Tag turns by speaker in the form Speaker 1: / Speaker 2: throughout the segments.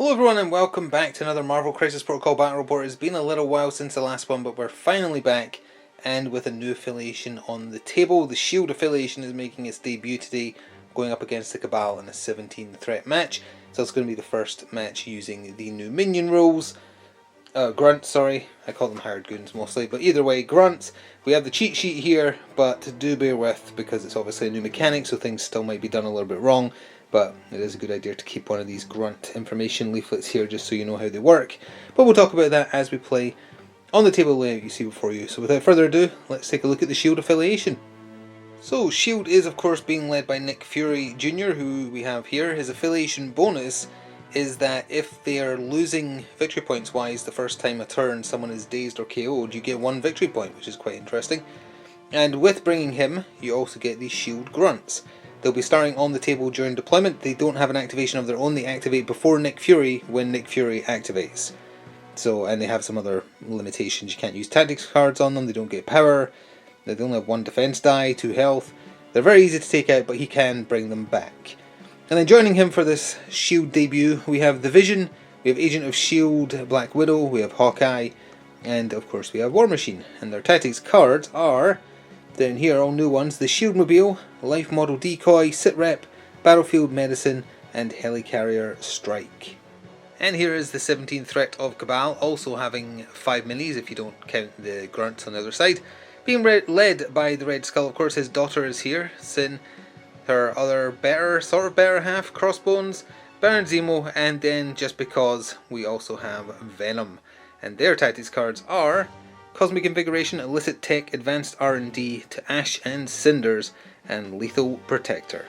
Speaker 1: Hello everyone and welcome back to another Marvel Crisis Protocol Battle Report. It's been a little while since the last one, but we're finally back and with a new affiliation on the table. The S.H.I.E.L.D. affiliation is making its debut today, going up against the Cabal in a 17 threat match. So it's going to be the first match using the new minion rules. Grunts, sorry, I call them hired goons mostly, but either way, grunts. We have the cheat sheet here, but do bear with because it's obviously a new mechanic, so things still might be done a little bit wrong. But it is a good idea to keep one of these grunt information leaflets here just so you know how they work. But we'll talk about that as we play on the table layout you see before you. So without further ado, let's take a look at the S.H.I.E.L.D. affiliation. So S.H.I.E.L.D. is of course being led by Nick Fury Jr., who we have here. His affiliation bonus is that if they are losing victory points wise the first time a turn someone is dazed or KO'd, you get 1 victory point, which is quite interesting. And with bringing him, you also get the S.H.I.E.L.D. grunts. They'll be starting on the table during deployment. They don't have an activation of their own, they activate before Nick Fury when Nick Fury activates. So, and they have some other limitations. You can't use tactics cards on them, they don't get power, they only have 1 defense die, 2 health. They're very easy to take out, but he can bring them back. And then joining him for this S.H.I.E.L.D. debut, we have the Vision, we have Agent of S.H.I.E.L.D. Black Widow, we have Hawkeye, and of course we have War Machine. And their tactics cards are, down here, all new ones, the S.H.I.E.L.D. Mobile, Life Model Decoy, Sit Rep, Battlefield Medicine, and Helicarrier Strike. And here is the 17th threat of Cabal, also having 5 minis if you don't count the grunts on the other side. Being led by the Red Skull, of course, his daughter is here, Sin, her other sort of better half, Crossbones, Baron Zemo, and then just because we also have Venom. And their tactics cards are Cosmic Invigoration, Illicit Tech, Advanced R&D, To Ash and Cinders, and Lethal Protector.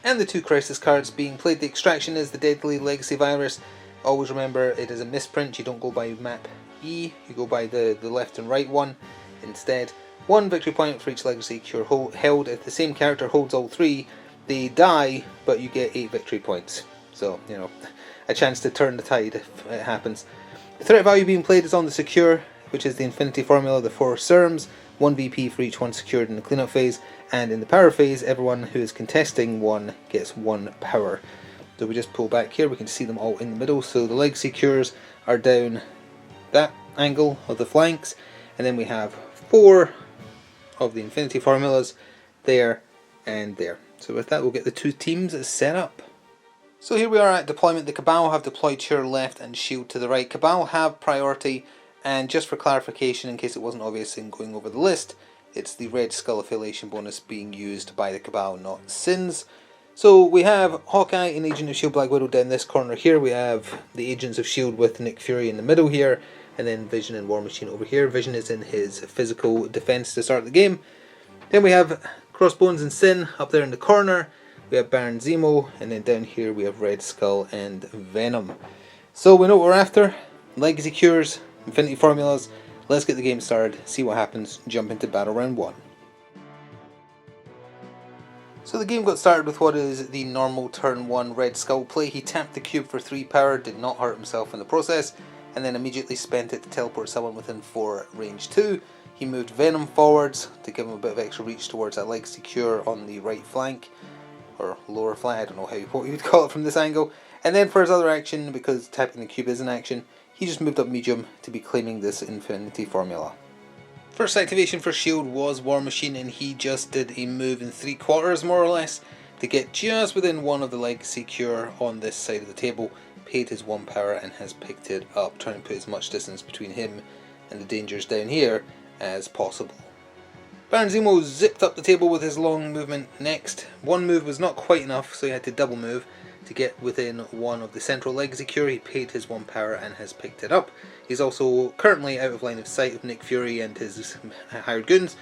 Speaker 1: And the 2 crisis cards being played, the Extraction is the Deadly Legacy Virus. Always remember it is a misprint, you don't go by map E, you go by the left and right one instead. 1 victory point for each legacy cure held. If the same character holds all 3, they die, but you get 8 victory points. So, you know, a chance to turn the tide if it happens. The threat value being played is on the Secure, which is the Infinity Formula, the 4 serums, 1 VP for each one secured in the cleanup phase, and in the power phase, everyone who is contesting 1 gets 1 power. So we just pull back here, we can see them all in the middle, so the legacy cures are down that angle of the flanks, and then we have 4 of the Infinity Formulas there and there. So with that, we'll get the 2 teams set up. So here we are at deployment. The Cabal have deployed to your left and S.H.I.E.L.D. to the right. Cabal have priority, and just for clarification in case it wasn't obvious in going over the list, it's the Red Skull affiliation bonus being used by the Cabal, not Sin's. So we have Hawkeye and Agent of S.H.I.E.L.D. Black Widow down this corner here. We have the Agents of S.H.I.E.L.D. with Nick Fury in the middle here, and then Vision and War Machine over here. Vision is in his physical defense to start the game. Then we have Crossbones and Sin up there in the corner. We have Baron Zemo, and then down here we have Red Skull and Venom. So we know what we're after. Legacy cures, Infinity Formulas. Let's get the game started, see what happens, jump into Battle Round 1. So the game got started with what is the normal turn 1 Red Skull play. He tapped the cube for 3 power, did not hurt himself in the process, and then immediately spent it to teleport someone within 4 range 2. He moved Venom forwards to give him a bit of extra reach towards that legacy cure on the right flank, or lower flank, I don't know what you would call it from this angle. And then for his other action, because tapping the cube is an action, he just moved up medium to be claiming this Infinity Formula. First activation for S.H.I.E.L.D. was War Machine, and he just did a move in 3/4 more or less to get just within 1 of the legacy cure on this side of the table, paid his 1 power and has picked it up, trying to put as much distance between him and the dangers down here as possible. Baron Zemo zipped up the table with his long movement next. 1 move was not quite enough, so he had to double move to get within 1 of the central legacy cure. He paid his 1 power and has picked it up. He's also currently out of line of sight of Nick Fury and his hired goons.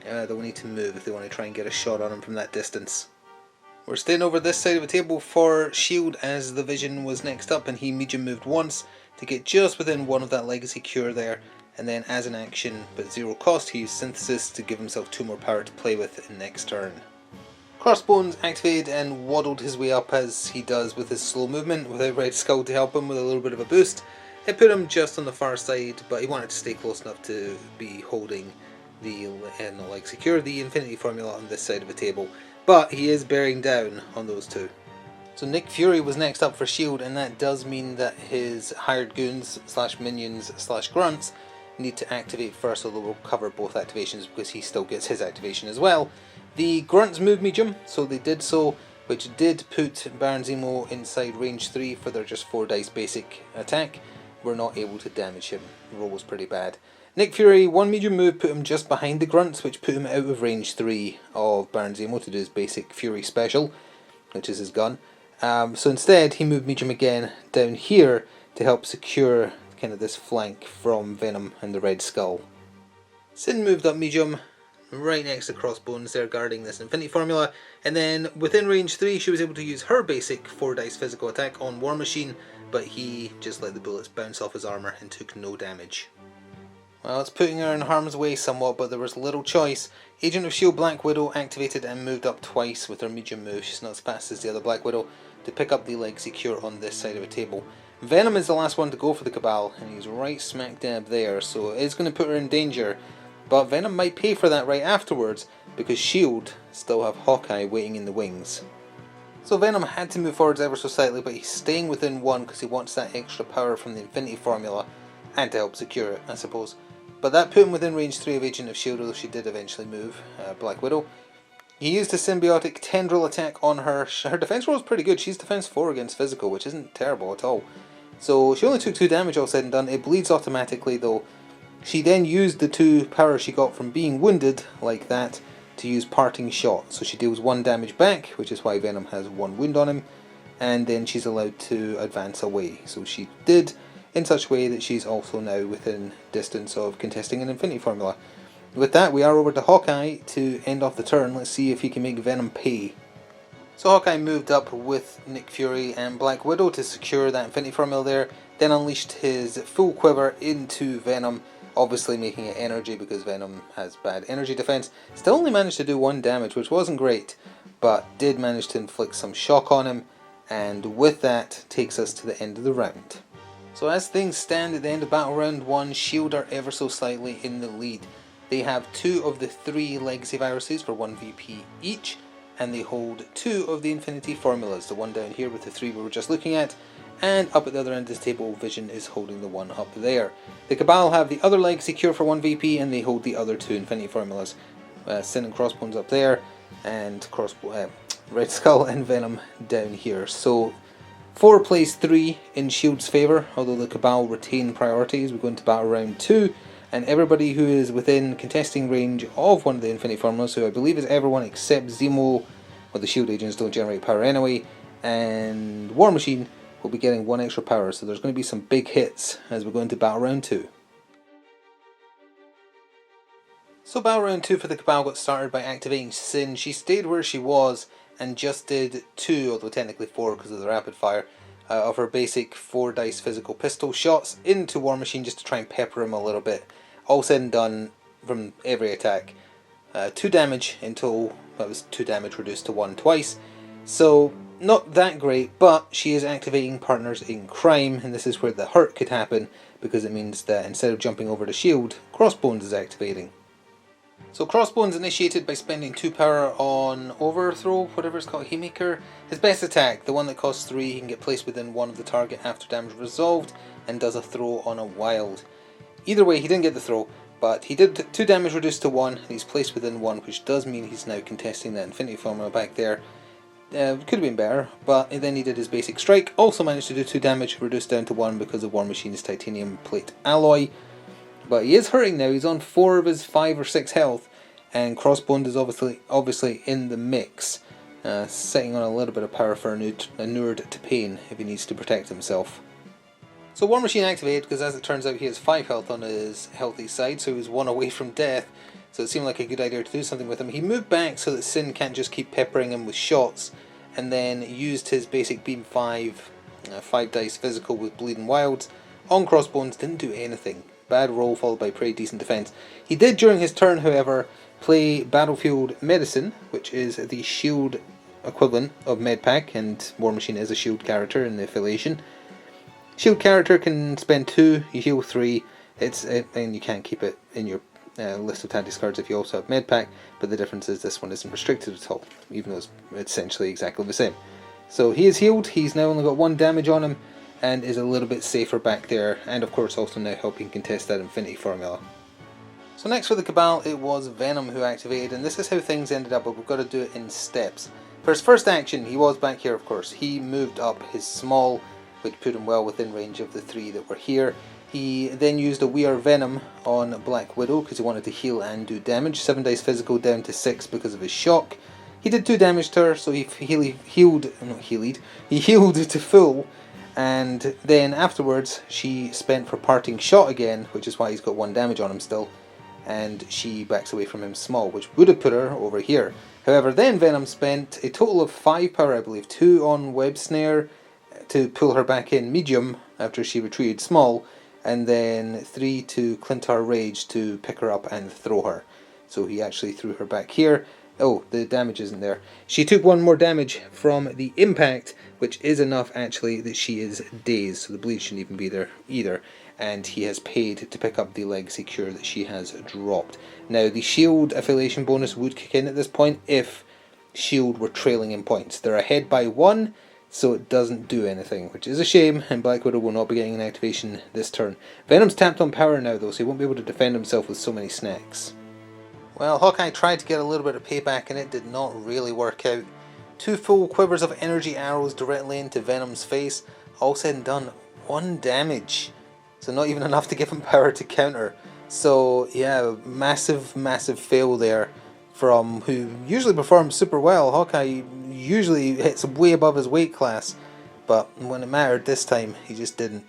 Speaker 1: They'll need to move if they want to try and get a shot on him from that distance. We're staying over this side of the table for S.H.I.E.L.D. as the Vision was next up, and he medium moved once to get just within 1 of that legacy cure there. And then as an action, but 0 cost, he used Synthesis to give himself 2 more power to play with in next turn. Crossbones activated and waddled his way up as he does with his slow movement without Red Skull to help him with a little bit of a boost. It put him just on the far side, but he wanted to stay close enough to be holding the the Infinity Formula on this side of the table. But he is bearing down on those 2. So Nick Fury was next up for S.H.I.E.L.D, and that does mean that his hired goons slash minions slash grunts need to activate first, although we'll cover both activations because he still gets his activation as well. The grunts moved medium, so they did so, which did put Baron Zemo inside range 3 for their just 4 dice basic attack. We're not able to damage him. The roll was pretty bad. Nick Fury, one medium move put him just behind the grunts, which put him out of range 3 of Baron Zemo to do his basic Fury special, which is his gun. So instead, he moved medium again down here to help secure kind of this flank from Venom and the Red Skull. Sin moved up medium, right next to Crossbones there, guarding this Infinity Formula, and then within range 3 she was able to use her basic 4 dice physical attack on War Machine, but he just let the bullets bounce off his armour and took no damage. Well, it's putting her in harm's way somewhat, but there was little choice. Agent of S.H.I.E.L.D. Black Widow activated and moved up twice with her medium move. She's not as fast as the other Black Widow, to pick up the leg secure on this side of a table. Venom is the last one to go for the Cabal, and he's right smack dab there, so it is going to put her in danger. But Venom might pay for that right afterwards, because S.H.I.E.L.D. still have Hawkeye waiting in the wings. So Venom had to move forwards ever so slightly, but he's staying within 1 because he wants that extra power from the Infinity Formula, and to help secure it, I suppose. But that put him within range 3 of Agent of S.H.I.E.L.D, although she did eventually move, Black Widow. He used a symbiotic tendril attack on her. Her defense roll is pretty good. She's defense 4 against physical, which isn't terrible at all. So she only took 2 damage all said and done. It bleeds automatically though. She then used the 2 power she got from being wounded, like that, to use Parting Shot. So she deals 1 damage back, which is why Venom has 1 wound on him, and then she's allowed to advance away. So she did in such a way that she's also now within distance of contesting an Infinity Formula. With that, we are over to Hawkeye to end off the turn. Let's see if he can make Venom pay. So Hawkeye moved up with Nick Fury and Black Widow to secure that Infinity Formula there, then unleashed his full quiver into Venom, obviously making it energy because Venom has bad energy defense. Still only managed to do 1 damage, which wasn't great, but did manage to inflict some shock on him, and with that takes us to the end of the round. So as things stand at the end of Battle Round 1, S.H.I.E.L.D. are ever so slightly in the lead. They have 2 of the 3 legacy viruses for 1 VP each, and they hold 2 of the Infinity Formulas, the one down here with the 3 we were just looking at, and up at the other end of this table, Vision is holding the one up there. The Cabal have the other legacy cure for 1 VP, and they hold the other 2 Infinity Formulas. Sin and Crossbones up there, and Red Skull and Venom down here. So 4 plays 3 in S.H.I.E.L.D.'s favour, although the Cabal retain priority as we go into Battle Round 2. And everybody who is within contesting range of one of the Infinity Formulas, who I believe is everyone except Zemo, well the S.H.I.E.L.D. agents don't generate power anyway, and War Machine will be getting 1 extra power, so there's going to be some big hits as we go into Battle Round 2. So Battle Round 2 for the Cabal got started by activating Sin. She stayed where she was and just did 2, although technically 4 because of the rapid fire, of her basic 4 dice physical pistol shots into War Machine just to try and pepper him a little bit. All said and done from every attack. 2 damage until that was 2 damage reduced to 1 twice. So not that great, but she is activating Partners in Crime, and this is where the hurt could happen because it means that instead of jumping over to S.H.I.E.L.D, Crossbones is activating. So Crossbones initiated by spending 2 power on Overthrow, whatever it's called, Haymaker. His best attack, the one that costs 3, he can get placed within 1 of the target after damage resolved, and does a throw on a wild. Either way, he didn't get the throw, but he did 2 damage reduced to 1, and he's placed within 1, which does mean he's now contesting that Infinity Formula back there. Could have been better, but then he did his basic strike, also managed to do 2 damage, reduced down to 1 because of War Machine's titanium plate alloy. But he is hurting now, he's on 4 of his 5 or 6 health, and Crossbones is obviously in the mix, sitting on a little bit of power for inured to pain if he needs to protect himself. So War Machine activated because as it turns out he has 5 health on his healthy side, so he was 1 away from death, so it seemed like a good idea to do something with him. He moved back so that Sin can't just keep peppering him with shots, and then used his basic beam 5 dice physical with Bleeding Wilds on Crossbones. Didn't do anything. Bad roll followed by pretty decent defense. He did during his turn, however, play Battlefield Medicine, which is the S.H.I.E.L.D. equivalent of Medpack, and War Machine is a S.H.I.E.L.D. character in the affiliation. S.H.I.E.L.D. character can spend 2, you heal 3, and you can't keep it in your list of tactics cards if you also have Medpack, but the difference is this one isn't restricted at all, even though it's essentially exactly the same. So he is healed, he's now only got 1 damage on him, and is a little bit safer back there, and of course also now helping contest that Infinity Formula. So next for the Cabal, it was Venom who activated, and this is how things ended up, but we've got to do it in steps. For his first action, he was back here of course, he moved up his small, which put him well within range of the 3 that were here. He then used a We Are Venom on Black Widow because he wanted to heal and do damage. 7 dice physical down to 6 because of his shock. He did 2 damage to her, so he healed to full, and then afterwards she spent for parting shot again, which is why he's got 1 damage on him still, and she backs away from him small, which would have put her over here. However, then Venom spent a total of 5 power, I believe, 2 on Web Snare to pull her back in medium after she retreated small, and then 3 to Clintar Rage to pick her up and throw her. So he actually threw her back here. Oh, the damage isn't there. She took 1 more damage from the impact, which is enough actually that she is dazed, so the bleed shouldn't even be there either. And he has paid to pick up the legacy cure that she has dropped. Now the S.H.I.E.L.D. affiliation bonus would kick in at this point if S.H.I.E.L.D. were trailing in points. They're ahead by 1, so it doesn't do anything, which is a shame, and Black Widow will not be getting an activation this turn. Venom's tapped on power now though, so he won't be able to defend himself with so many snacks. Well, Hawkeye tried to get a little bit of payback and it did not really work out. 2 full quivers of energy arrows directly into Venom's face, all said and done, 1 damage. So not even enough to give him power to counter. So yeah, massive fail there from who usually performs super well. Hawkeye usually hits way above his weight class, but when it mattered this time, he just didn't.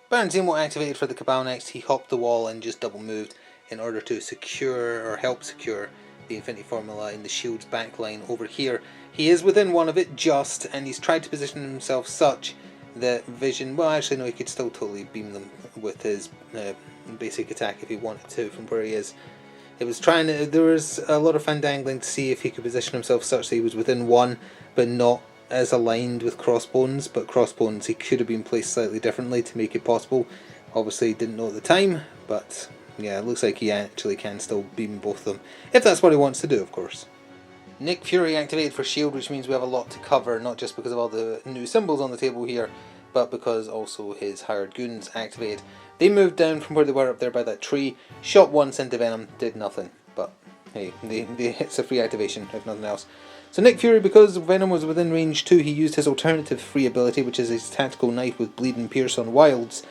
Speaker 1: Baron Zemo activated for the Cabal next. He hopped the wall and just double moved in order to secure, or help secure, the Infinity Formula in the S.H.I.E.L.D.'s backline over here. He is within 1 of it just, and he's tried to position himself such that Vision, well actually no, he could still totally beam them with his basic attack if he wanted to from where he is. It was trying to, there was a lot of fandangling to see if he could position himself such that he was within 1 but not as aligned with Crossbones, but Crossbones he could have been placed slightly differently to make it possible. Obviously didn't know at the time, but yeah, it looks like he actually can still beam both of them, if that's what he wants to do of course. Nick Fury activated for S.H.I.E.L.D, which means we have a lot to cover, not just because of all the new symbols on the table here, but because also his hired goons activated. They moved down from where they were up there by that tree, shot once into Venom, did nothing, but hey, it's a free activation if nothing else. So Nick Fury, because Venom was within range 2, he used his alternative free ability, which is his tactical knife with bleed and pierce on wilds.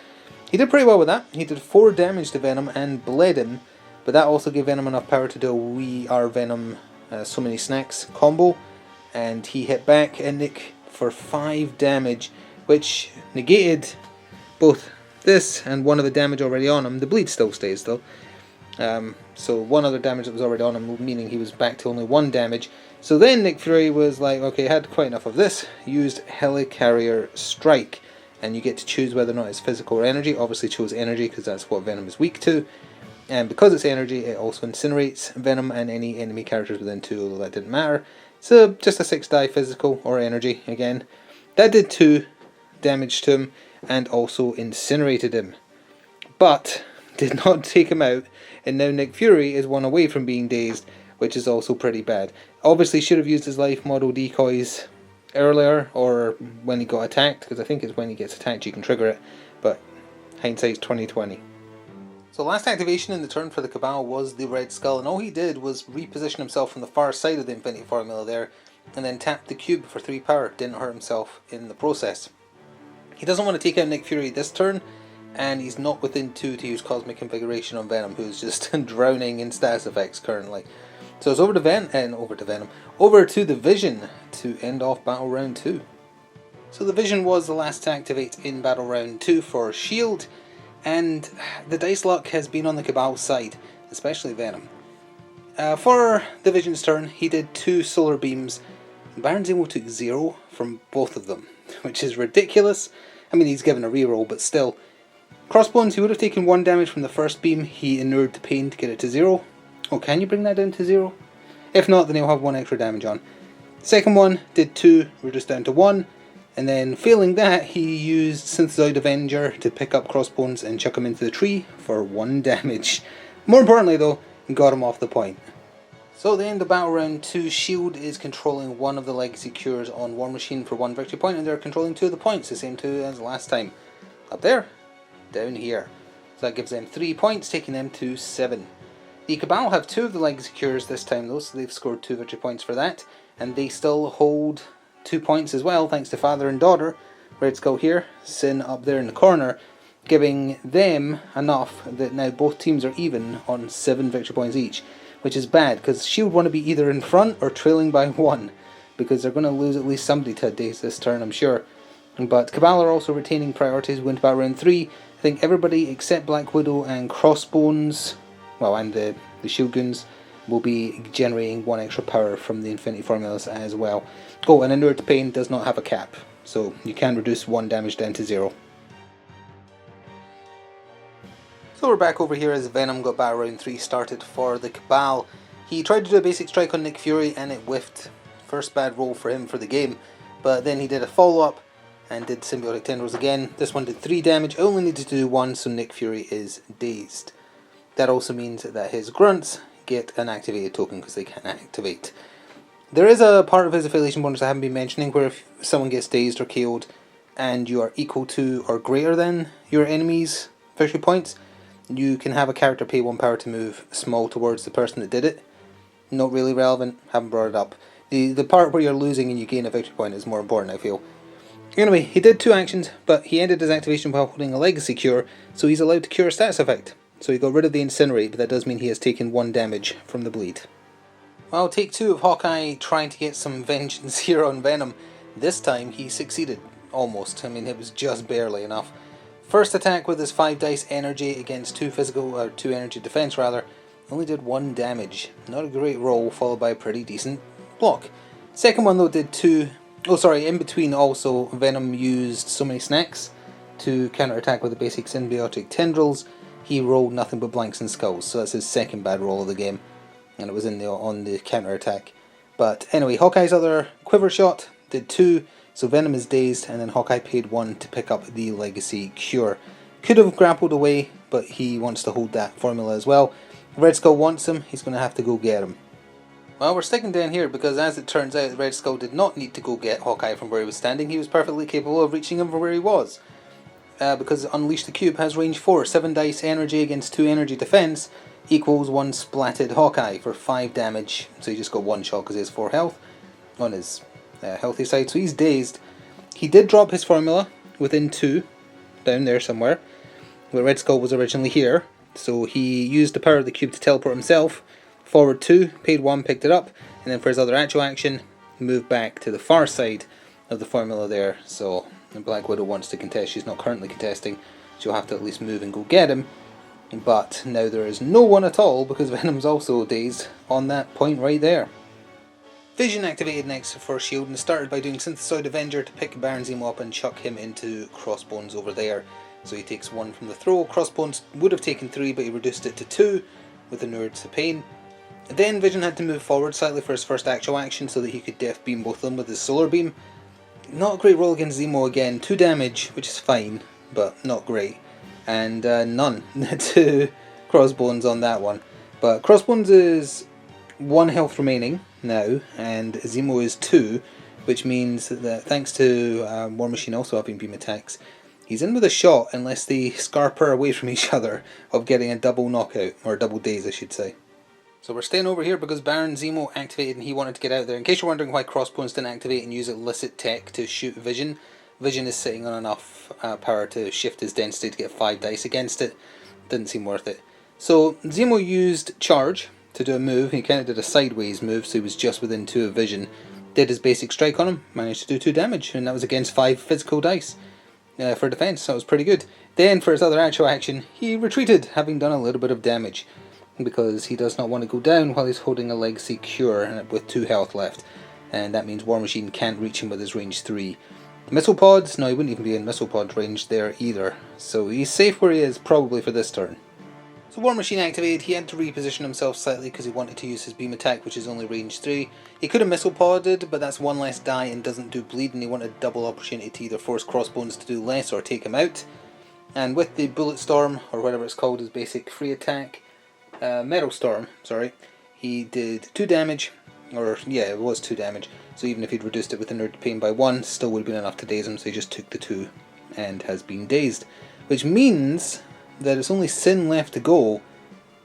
Speaker 1: He did pretty well with that. He did 4 damage to Venom and bled him, but that also gave Venom enough power to do a We Are Venom so many snacks combo, and he hit back at Nick for 5 damage, which negated both this and 1 of the damage already on him. The bleed still stays though, so 1 other damage that was already on him, meaning he was back to only 1 damage. So then Nick Fury was like, okay, I had quite enough of this, used Helicarrier Strike, and you get to choose whether or not it's physical or energy. Obviously chose energy because that's what Venom is weak to. And because it's energy, it also incinerates Venom and any enemy characters within 2, although that didn't matter. So just a 6 die physical or energy again. That did 2 damage to him and also incinerated him. But did not take him out, and now Nick Fury is 1 away from being dazed, which is also pretty bad. Obviously should have used his life model decoys earlier or when he got attacked, because I think it's when he gets attacked you can trigger it, but hindsight's 20/20. So last activation in the turn for the Cabal was the Red Skull, and all he did was reposition himself from the far side of the Infinity Formula there, and then tapped the cube for 3 power, didn't hurt himself in the process. He doesn't want to take out Nick Fury this turn, and he's not within 2 to use Cosmic Configuration on Venom, who's just drowning in status effects currently. So it's over to the Vision to end off Battle Round 2. So the Vision was the last to activate in Battle Round 2 for S.H.I.E.L.D, and the dice luck has been on the Cabal's side, especially Venom. For the Vision's turn, he did 2 solar beams. Baron Zemo took 0 from both of them, which is ridiculous. I mean, he's given a reroll, but still. Crossbones, he would have taken 1 damage from the first beam. He inured the pain to get it to 0. Oh, can you bring that down to 0? If not, then he'll have 1 extra damage on. Second one did 2, reduced down to 1. And then, failing that, he used Synthezoid Avenger to pick up Crossbones and chuck him into the tree for 1 damage. More importantly though, got him off the point. So at the end of battle round 2, S.H.I.E.L.D is controlling one of the legacy cures on War Machine for 1 victory point, and they're controlling 2 of the points, the same 2 as last time. Up there, down here. So that gives them 3 points, taking them to 7. The Cabal have 2 of the legacy cures this time though, so they've scored 2 victory points for that, and they still hold 2 points as well, thanks to father and daughter. Red Skull here, Sin up there in the corner, giving them enough that now both teams are even on 7 victory points each, which is bad because S.H.I.E.L.D want to be either in front or trailing by 1, because they're going to lose at least somebody to Days this turn, I'm sure. But Cabal are also retaining priorities, going to battle round 3. I think everybody except Black Widow and Crossbones, well, and the S.H.I.E.L.D goons, will be generating 1 extra power from the Infinity Formulas as well. Oh, and Inured to Pain does not have a cap, so you can reduce 1 damage down to 0. So we're back over here as Venom got battle round 3 started for the Cabal. He tried to do a basic strike on Nick Fury and it whiffed. First bad roll for him for the game. But then he did a follow-up and did Symbiotic Tendrils again. This one did 3 damage, only needed to do 1, so Nick Fury is dazed. That also means that his grunts get an activated token because they can activate. There is a part of his affiliation bonus I haven't been mentioning where if someone gets dazed or KO'd and you are equal to or greater than your enemy's victory points, you can have a character pay 1 power to move small towards the person that did it. Not really relevant, haven't brought it up. The part where you're losing and you gain a victory point is more important, I feel. Anyway, he did 2 actions, but he ended his activation while holding a legacy cure, so he's allowed to cure a status effect. So he got rid of the Incinerate, but that does mean he has taken 1 damage from the bleed. Well, take 2 of Hawkeye trying to get some vengeance here on Venom. This time he succeeded, almost. I mean, it was just barely enough. First attack with his 5 dice energy against 2 energy defense rather, only did 1 damage. Not a great roll, followed by a pretty decent block. Second one though did 2, in between also Venom used so many snacks to counterattack with the basic symbiotic tendrils. He rolled nothing but blanks and skulls, so that's his second bad roll of the game. And it was on the counterattack. But anyway, Hawkeye's other quiver shot did 2. So Venom is dazed, and then Hawkeye paid 1 to pick up the Legacy Cure. Could have grappled away, but he wants to hold that formula as well. If Red Skull wants him, he's going to have to go get him. Well, we're sticking down here because as it turns out, Red Skull did not need to go get Hawkeye from where he was standing. He was perfectly capable of reaching him from where he was. Because Unleash the Cube has range 4, 7 dice energy against 2 energy defense equals 1 splatted Hawkeye for 5 damage. So he just got 1 shot because he has 4 health on his healthy side, so he's dazed. He did drop his formula within 2, down there somewhere, where Red Skull was originally here, so he used the power of the cube to teleport himself forward 2, paid 1, picked it up, and then for his other actual action, moved back to the far side of the formula there. So the Black Widow wants to contest, she's not currently contesting, she'll have to at least move and go get him, but now there is no one at all because Venom's also dazed on that point right there. Vision activated next for S.H.I.E.L.D. and started by doing Synthesoid Avenger to pick Baron Zemo up and chuck him into Crossbones over there. So he takes 1 from the throw. Crossbones would have taken 3, but he reduced it to 2 with Inured to Pain. Then Vision had to move forward slightly for his first actual action so that he could Death Beam both of them with his Solar Beam. Not a great roll against Zemo again. 2 damage, which is fine, but not great. And none to Crossbones on that one. But Crossbones is 1 health remaining now, and Zemo is 2, which means that thanks to War Machine also having beam attacks, he's in with a shot unless they scarper away from each other of getting a double knockout, or double daze I should say. So we're staying over here because Baron Zemo activated and he wanted to get out there. In case you're wondering why Crossbones didn't activate and use illicit tech to shoot Vision, Vision is sitting on enough power to shift his density to get 5 dice against it. Didn't seem worth it. So Zemo used Charge to do a move. He kind of did a sideways move, so he was just within 2 of Vision. Did his basic strike on him, managed to do 2 damage, and that was against 5 physical dice for defense. That was pretty good. Then for his other actual action, he retreated, having done a little bit of damage, because he does not want to go down while he's holding a Legacy Cure with 2 health left, and that means War Machine can't reach him with his range 3. Missile Pods, no, he wouldn't even be in Missile Pod range there either, so he's safe where he is probably for this turn. So War Machine activated, he had to reposition himself slightly because he wanted to use his beam attack, which is only range 3. He could have missile podded, but that's 1 less die and doesn't do bleed, and he wanted double opportunity to either force Crossbones to do less or take him out. And with the Bullet Storm, or whatever it's called, his basic free attack, Metal Storm, sorry, he did 2 damage, or yeah, it was 2 damage, so even if he'd reduced it with Inert Pain by 1, still would have been enough to daze him, so he just took the 2 and has been dazed. Which means that it's only Sin left to go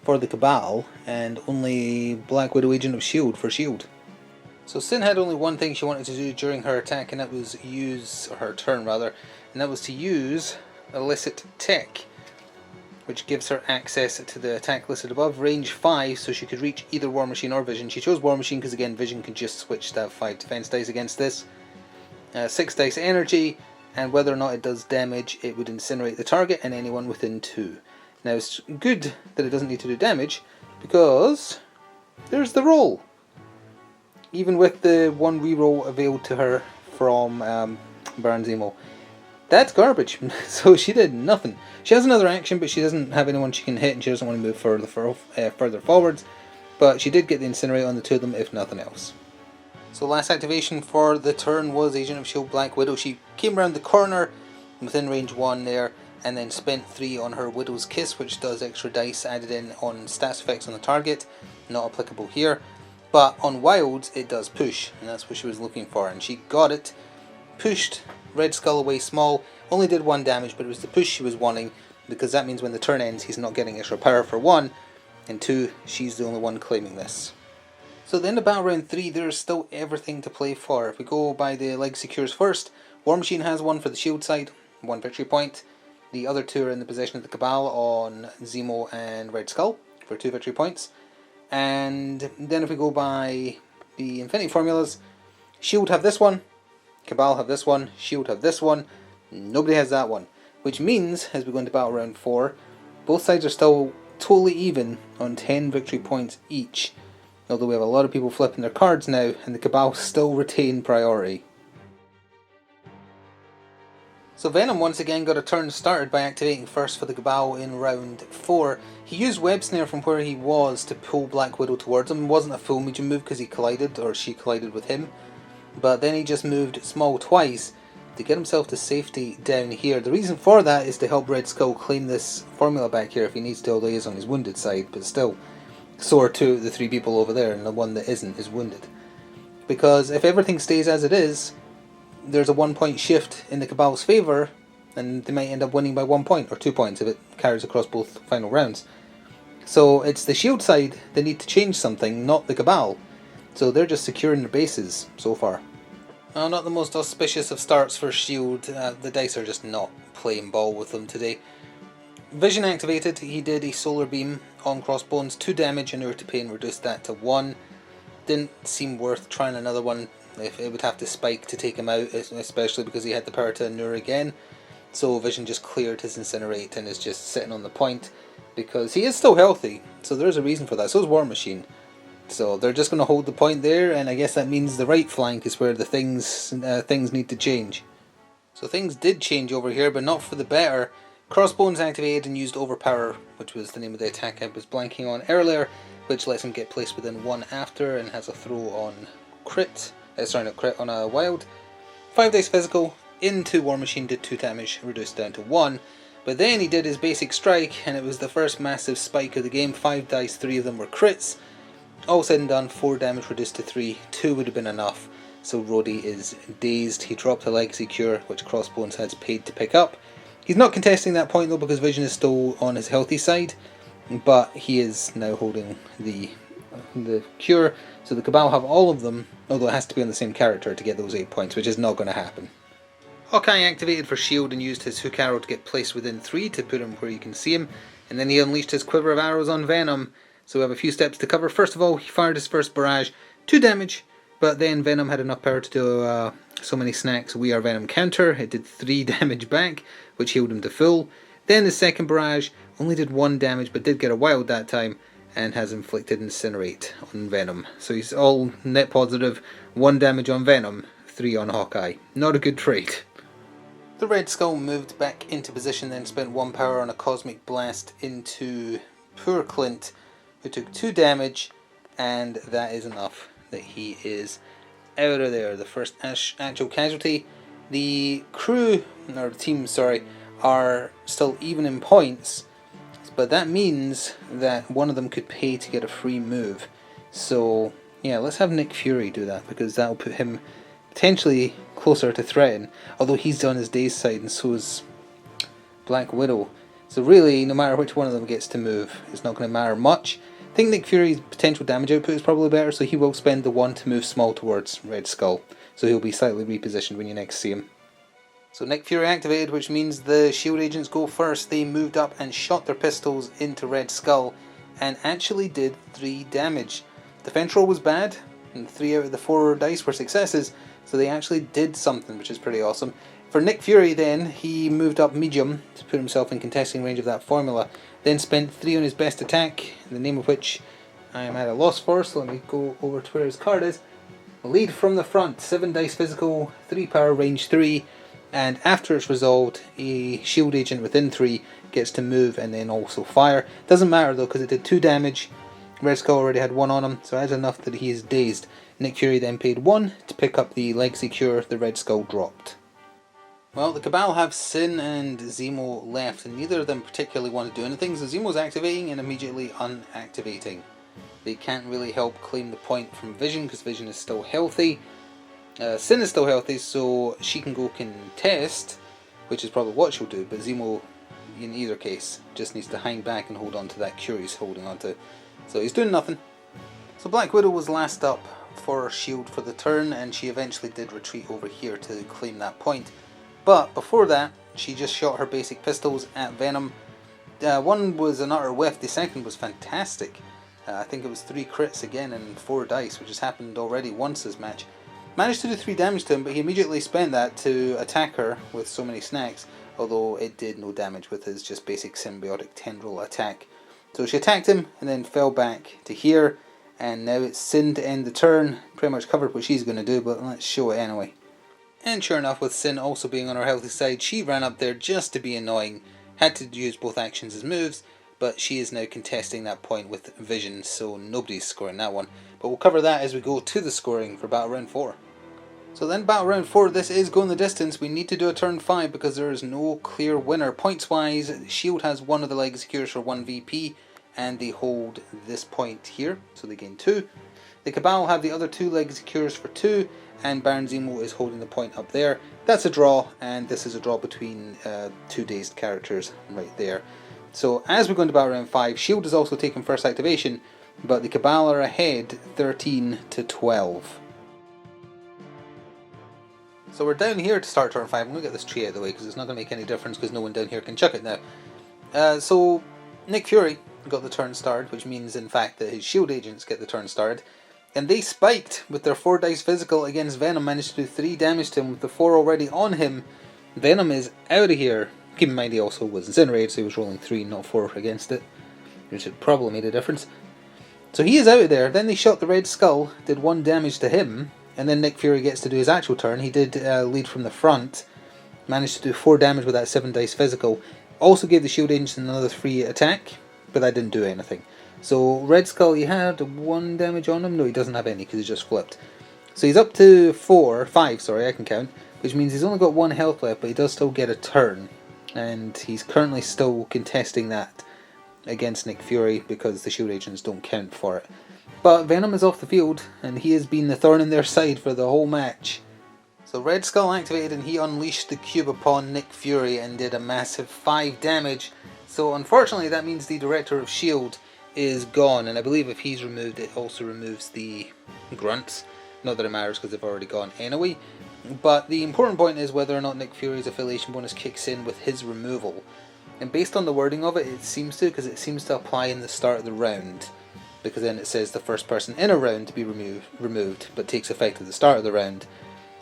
Speaker 1: for the Cabal, and only Black Widow Agent of S.H.I.E.L.D. for S.H.I.E.L.D. So Sin had only one thing she wanted to do during her attack, and that was or her turn rather, and that was to use Illicit Tech, which gives her access to the attack listed above, range 5, so she could reach either War Machine or Vision. She chose War Machine because again Vision can just switch to have 5 defense dice against this. 6 dice energy, and whether or not it does damage, it would incinerate the target and anyone within 2. Now it's good that it doesn't need to do damage, because there's the roll. Even with the 1 reroll availed to her from Baron Zemo. That's garbage, so she did nothing. She has another action, but she doesn't have anyone she can hit, and she doesn't want to move further forwards. But she did get the Incinerate on the 2 of them, if nothing else. So last activation for the turn was Agent of S.H.I.E.L.D. Black Widow. She came around the corner, within range 1 there, and then spent 3 on her Widow's Kiss, which does extra dice added in on stats effects on the target. Not applicable here. But on Wilds, it does push, and that's what she was looking for, and she got it. Pushed Red Skull away small, only did 1 damage, but it was the push she was wanting, because that means when the turn ends, he's not getting extra power for 1, and 2, she's the only one claiming this. So at the end of Battle Round 3, there's still everything to play for. If we go by the Legacy Cures first, War Machine has 1 for the S.H.I.E.L.D. side, 1 victory point. The other 2 are in the possession of the Cabal on Zemo and Red Skull for 2 victory points. And then if we go by the Infinity Formulas, S.H.I.E.L.D. have this one, Cabal have this one, S.H.I.E.L.D. have this one, nobody has that one. Which means, as we go into Battle Round 4, both sides are still totally even on 10 victory points each. Although we have a lot of people flipping their cards now, and the Cabal still retain priority. So Venom once again got a turn started by activating first for the Cabal in round 4. He used Web Snare from where he was to pull Black Widow towards him. It wasn't a full medium move because he collided, or she collided with him. But then he just moved small twice to get himself to safety down here. The reason for that is to help Red Skull claim this formula back here if he needs to, although he is on his wounded side, but still. So are 2 of the 3 people over there, and the one that isn't is wounded. Because if everything stays as it is, there's a 1 point shift in the Cabal's favour, and they might end up winning by 1 point or 2 points if it carries across both final rounds. So it's the S.H.I.E.L.D. side that need to change something, not the Cabal. So they're just securing their bases so far. Well, not the most auspicious of starts for S.H.I.E.L.D. The dice are just not playing ball with them today. Vision activated, he did a Solar Beam on Crossbones, 2 damage, and Inert Pain reduced that to 1. Didn't seem worth trying another one. If it would have to spike to take him out, especially because he had the power to Inure again. So Vision just cleared his Incinerate and is just sitting on the point, because he is still healthy, so there's a reason for that. So is War Machine. So they're just going to hold the point there, and I guess that means the right flank is where the things need to change. So things did change over here, but not for the better. Crossbones activated and used Overpower, which was the name of the attack I was blanking on earlier, which lets him get placed within 1 after and has a throw on crit. Sorry, not crit, on a wild. 5 dice physical, into War Machine, did 2 damage, reduced down to 1. But then he did his basic strike, and it was the first massive spike of the game. 5 dice, 3 of them were crits. All said and done, 4 damage reduced to 3. 2 would have been enough. So Rhodey is dazed. He dropped a Legacy Cure, which Crossbones has paid to pick up. He's not contesting that point though, because Vision is still on his healthy side. But he is now holding the cure. So the Cabal have all of them, although it has to be on the same character to get those 8 points, which is not going to happen. Hawkeye activated for S.H.I.E.L.D. and used his hook arrow to get placed within 3 to put him where you can see him. And then he unleashed his quiver of arrows on Venom. So we have a few steps to cover. First of all, he fired his first barrage, 2 damage. But then Venom had enough power to do so many snacks. We Are Venom counter. It did 3 damage back, which healed him to full. Then the second barrage only did 1 damage, but did get a wild that time, and has inflicted Incinerate on Venom. So he's all net positive. 1 damage on Venom, 3 on Hawkeye. Not a good trade. The Red Skull moved back into position, then spent 1 power on a Cosmic Blast into poor Clint, who took 2 damage, and that is enough that he is out of there. The first actual casualty. The crew, or the team, sorry, are still even in points, but that means that one of them could pay to get a free move. So yeah, let's have Nick Fury do that, because that'll put him potentially closer to threaten, although he's done his Daze side and so is Black Widow. So really, no matter which one of them gets to move, it's not going to matter much. I think Nick Fury's potential damage output is probably better, so he will spend the 1 to move small towards Red Skull. So he'll be slightly repositioned when you next see him. So Nick Fury activated, which means the S.H.I.E.L.D. agents go first. They moved up and shot their pistols into Red Skull and actually did 3 damage. Defense roll was bad, and 3 out of the 4 dice were successes, so they actually did something, which is pretty awesome. For Nick Fury then, he moved up medium to put himself in contesting range of that formula, then spent 3 on his best attack, the name of which I am at a loss for, so let me go over to where his card is. Lead from the front, 7 dice physical, 3 power, range 3, and after it's resolved, a S.H.I.E.L.D. agent within 3 gets to move and then also fire. Doesn't matter though, because it did 2 damage. Red Skull already had 1 on him, so that's enough that he is dazed. Nick Fury then paid 1 to pick up the legacy cure the Red Skull dropped. Well, the Cabal have Sin and Zemo left, and neither of them particularly want to do anything, so Zemo's activating and immediately unactivating. They can't really help claim the point from Vision, because Vision is still healthy. Sin is still healthy, so she can go contest, which is probably what she'll do, but Zemo, in either case, just needs to hang back and hold on to that cure he's holding on to. So he's doing nothing. So Black Widow was last up for S.H.I.E.L.D. for the turn, and she eventually did retreat over here to claim that point. But before that, she just shot her basic pistols at Venom. One was an utter whiff, the second was fantastic. I think it was 3 crits again and 4 dice, which has happened already once this match. Managed to do 3 damage to him, but he immediately spent that to attack her with so many snacks, although it did no damage with his just basic symbiotic tendril attack. So she attacked him and then fell back to here, and now it's Sin to end the turn. Pretty much covered what she's going to do, but let's show it anyway. And sure enough, with Sin also being on her healthy side, she ran up there just to be annoying, had to use both actions as moves, but she is now contesting that point with Vision, so nobody's scoring that one. But we'll cover that as we go to the scoring for Battle Round 4. So then Battle Round 4, this is going the distance. We need to do a turn 5 because there is no clear winner. Points wise, S.H.I.E.L.D. has 1 of the legacy cures for 1 VP, and they hold this point here, so they gain 2. The Cabal have the other 2 legacy cures for 2, and Baron Zemo is holding the point up there. That's a draw, and this is a draw between 2 dazed characters right there. So as we go into Battle Round 5, S.H.I.E.L.D. is also taking first activation, but the Cabal are ahead 13 to 12. So we're down here to start turn 5. I'm going to get this tree out of the way because it's not going to make any difference because no one down here can chuck it now. So Nick Fury got the turn started, which means in fact that his S.H.I.E.L.D. agents get the turn started. And they spiked with their 4 dice physical against Venom, managed to do 3 damage to him with the 4 already on him. Venom is out of here. Keep in mind he also was incinerated, so he was rolling 3, not 4 against it, which probably made a difference. So he is out of there. Then they shot the Red Skull, did 1 damage to him, and then Nick Fury gets to do his actual turn. He did lead from the front, managed to do 4 damage with that 7 dice physical. Also gave the S.H.I.E.L.D. agents another 3 attack, but that didn't do anything. So Red Skull, he had 1 damage on him. No, he doesn't have any because he just flipped. So he's up to 5, sorry, I can count, which means he's only got 1 health left, but he does still get a turn. And he's currently still contesting that against Nick Fury because the S.H.I.E.L.D. agents don't count for it. But Venom is off the field, and he has been the thorn in their side for the whole match. So Red Skull activated and he unleashed the cube upon Nick Fury and did a massive 5 damage. So unfortunately that means the director of S.H.I.E.L.D. is gone, and I believe if he's removed it also removes the grunts. Not that it matters because they've already gone anyway. But the important point is whether or not Nick Fury's affiliation bonus kicks in with his removal. And based on the wording of it, it seems to, because it seems to apply in the start of the round. Because then it says the first person in a round to be removed, but takes effect at the start of the round.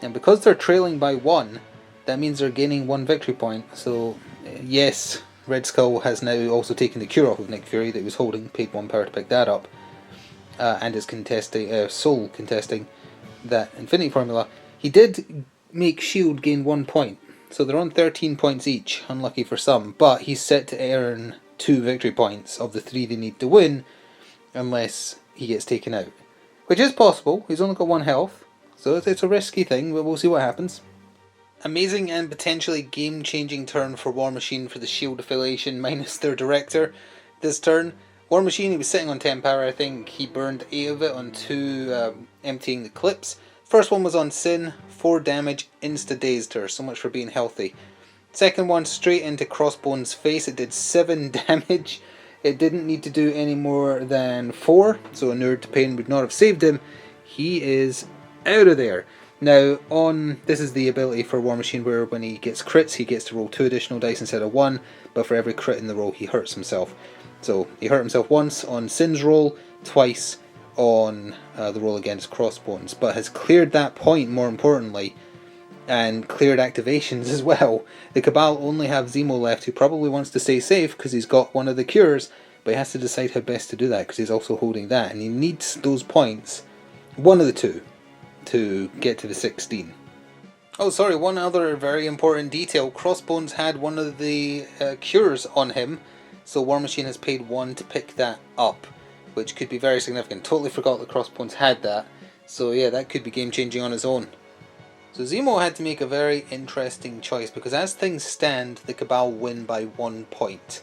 Speaker 1: And because they're trailing by 1, that means they're gaining 1 victory point. So yes, Red Skull has now also taken the cure off of Nick Fury that he was holding, paid 1 power to pick that up, and is contesting, sole contesting that Infinity Formula. He did make S.H.I.E.L.D. gain 1 point, so they're on 13 points each, unlucky for some, but he's set to earn 2 victory points of the 3 they need to win, unless he gets taken out. Which is possible, he's only got 1 health, so it's a risky thing, but we'll see what happens. Amazing and potentially game-changing turn for War Machine for the S.H.I.E.L.D. affiliation, minus their director this turn. War Machine, he was sitting on 10 power. I think he burned 8 of it on 2 emptying the clips. First one was on Sin, 4 damage, insta-dazed her, so much for being healthy. Second one straight into Crossbone's face, it did 7 damage. It didn't need to do any more than 4, so Inured to Pain would not have saved him. He is out of there. Now, this is the ability for War Machine where when he gets crits, he gets to roll 2 additional dice instead of 1, but for every crit in the roll, he hurts himself. So, he hurt himself once on Sin's roll, twice on the roll against Crossbones, but has cleared that point, more importantly, and cleared activations as well. The Cabal only have Zemo left, who probably wants to stay safe because he's got one of the cures, but he has to decide how best to do that because he's also holding that, and he needs those points, one of the two, to get to the 16. Oh, sorry, one other very important detail. Crossbones had one of the cures on him, so War Machine has paid 1 to pick that up, which could be very significant. Totally forgot that Crossbones had that, so yeah, that could be game changing on its own. So Zemo had to make a very interesting choice, because as things stand, the Cabal win by 1 point.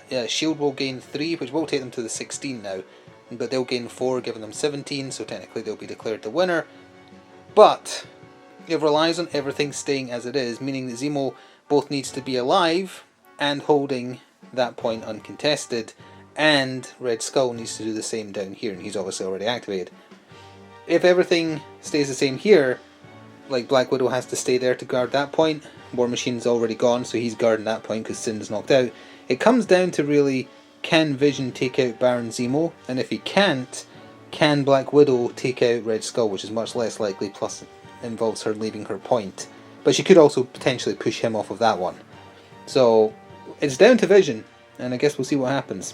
Speaker 1: S.H.I.E.L.D will gain 3, which will take them to the 16 now, but they'll gain 4, giving them 17, so technically they'll be declared the winner. But it relies on everything staying as it is, meaning that Zemo both needs to be alive and holding that point uncontested, and Red Skull needs to do the same down here, and he's obviously already activated. If everything stays the same here, like Black Widow has to stay there to guard that point, War Machine's already gone, so he's guarding that point because Sin's knocked out. It comes down to really, can Vision take out Baron Zemo, and if he can't, can Black Widow take out Red Skull, which is much less likely, plus it involves her leaving her point. But she could also potentially push him off of that one. So, it's down to Vision, and I guess we'll see what happens.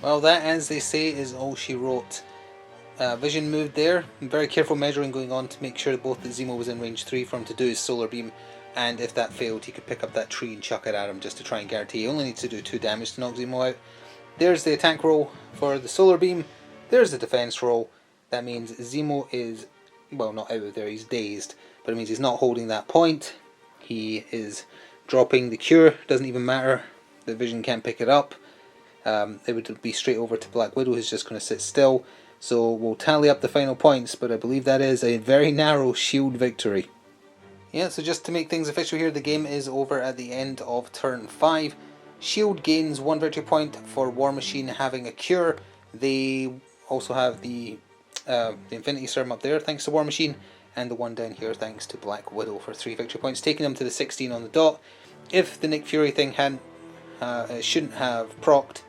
Speaker 1: Well, that, as they say, is all she wrote. Vision moved there, very careful measuring going on to make sure both that Zemo was in range 3 for him to do his solar beam, and if that failed he could pick up that tree and chuck it at him just to try and guarantee he only needs to do 2 damage to knock Zemo out. There's the attack roll for the solar beam, there's the defense roll. That means Zemo is, well, not out of there, he's dazed, but it means he's not holding that point. He is dropping the cure, doesn't even matter, the Vision can't pick it up. It would be straight over to Black Widow, who's just going to sit still. So we'll tally up the final points, but I believe that is a very narrow S.H.I.E.L.D victory. Yeah, so just to make things official here, the game is over at the end of turn 5. S.H.I.E.L.D gains 1 victory point for War Machine having a cure. They also have the Infinity Serum up there thanks to War Machine, and the one down here thanks to Black Widow for 3 victory points, taking them to the 16 on the dot. If the Nick Fury thing shouldn't have procced,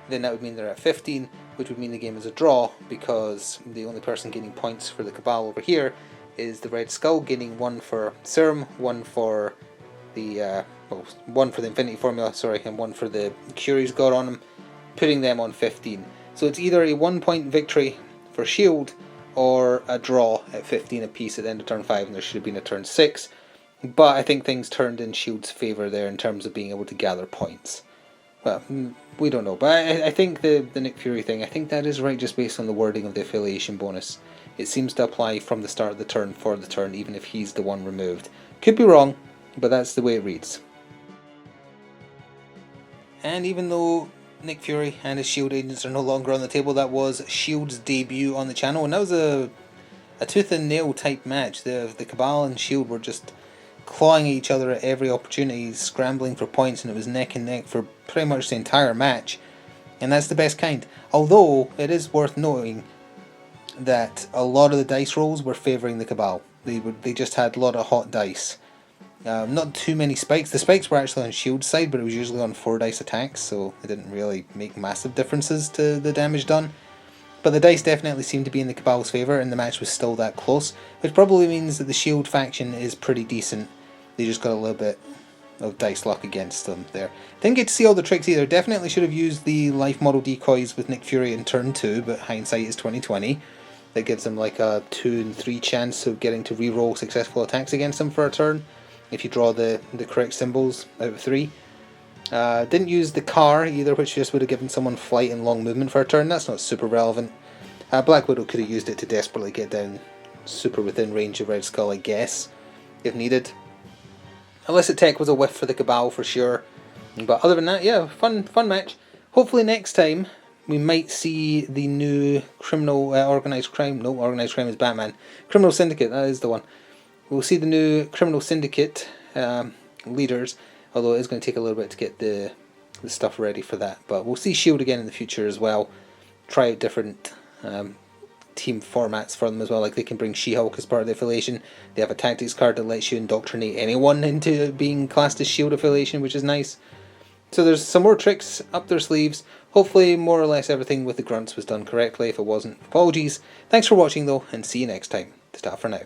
Speaker 1: then that would mean they're at 15, which would mean the game is a draw, because the only person gaining points for the Cabal over here is the Red Skull, gaining 1 for Serum, 1 for the 1 for the Infinity Formula, sorry, and 1 for the cure he's got on him, putting them on 15. So it's either a 1 point victory for S.H.I.E.L.D or a draw at 15 apiece at the end of turn 5, and there should have been a turn 6. But I think things turned in S.H.I.E.L.D's favour there in terms of being able to gather points. Well, we don't know, but I think the Nick Fury thing, I think that is right just based on the wording of the affiliation bonus. It seems to apply from the start of the turn for the turn, even if he's the one removed. Could be wrong, but that's the way it reads. And even though Nick Fury and his S.H.I.E.L.D agents are no longer on the table, that was S.H.I.E.L.D's debut on the channel, and that was a tooth and nail type match. The Cabal and S.H.I.E.L.D were just clawing at each other at every opportunity, scrambling for points, and it was neck and neck for pretty much the entire match, and that's the best kind. Although it is worth noting that a lot of the dice rolls were favouring the Cabal. They just had a lot of hot dice. Not too many spikes. The spikes were actually on S.H.I.E.L.D's side, but it was usually on 4 dice attacks, so it didn't really make massive differences to the damage done. But the dice definitely seemed to be in the Cabal's favour, and the match was still that close, which probably means that the S.H.I.E.L.D faction is pretty decent. They just got a little bit of dice luck against them there. Didn't get to see all the tricks either. Definitely should have used the life model decoys with Nick Fury in turn 2, but hindsight is 2020. That gives them like a 2 in 3 chance of getting to reroll successful attacks against them for a turn, if you draw the correct symbols out of 3. Didn't use the car either, which just would have given someone flight and long movement for a turn. That's not super relevant. Black Widow could have used it to desperately get down super within range of Red Skull, I guess, if needed. Illicit Tech was a whiff for the Cabal for sure. But other than that, yeah, fun match. Hopefully next time We might see the new criminal organised crime. No, organised crime is Batman. Criminal Syndicate, that is the one. We'll see the new criminal syndicate leaders, although it is going to take a little bit to get the stuff ready for that. But we'll see S.H.I.E.L.D. again in the future as well. Try out different team formats for them as well. Like they can bring She-Hulk as part of the affiliation. They have a tactics card that lets you indoctrinate anyone into being classed as S.H.I.E.L.D. affiliation, which is nice. So there's some more tricks up their sleeves. Hopefully more or less everything with the grunts was done correctly. If it wasn't, apologies. Thanks for watching though, and see you next time. Ta-ta for now.